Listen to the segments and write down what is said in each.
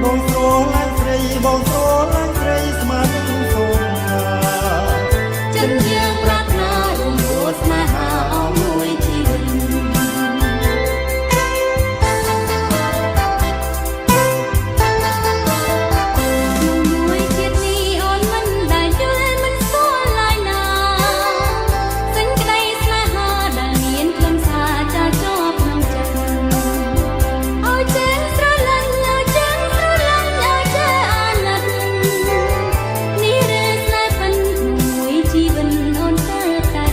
បងស្រឡាញ់ស្រីបងស្រឡាញ់ស្រីស្មានសូមថាចិនយើងប្រាថ្នារួមគួរស្នេហាអស់មួយជីវិតមួយជាតិនេះអូនមិនដែលយល់មិនស្គាល់ឡើយណាសេចក្តីស្នេហាដែលមានខ្លឹមសារចាស់ជាប់ក្នុងចិត្តអូចេះស្រឡាញ់អូចេះស្រឡាញ់អូចេះអាណិតនេះរេស្នេហ៍ពិនមួយជីវិតអូនតែដឹង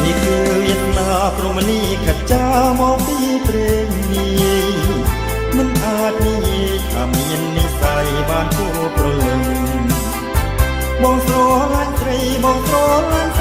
នេះគឺវាសនាព្រមនីខិតចាមកពីព្រេងនេះមិនអាចនិយាយថាមាននិស័យបានជួបប្រលឹងបងស្រឡាញ់ស្រីបងស្រឡាញ់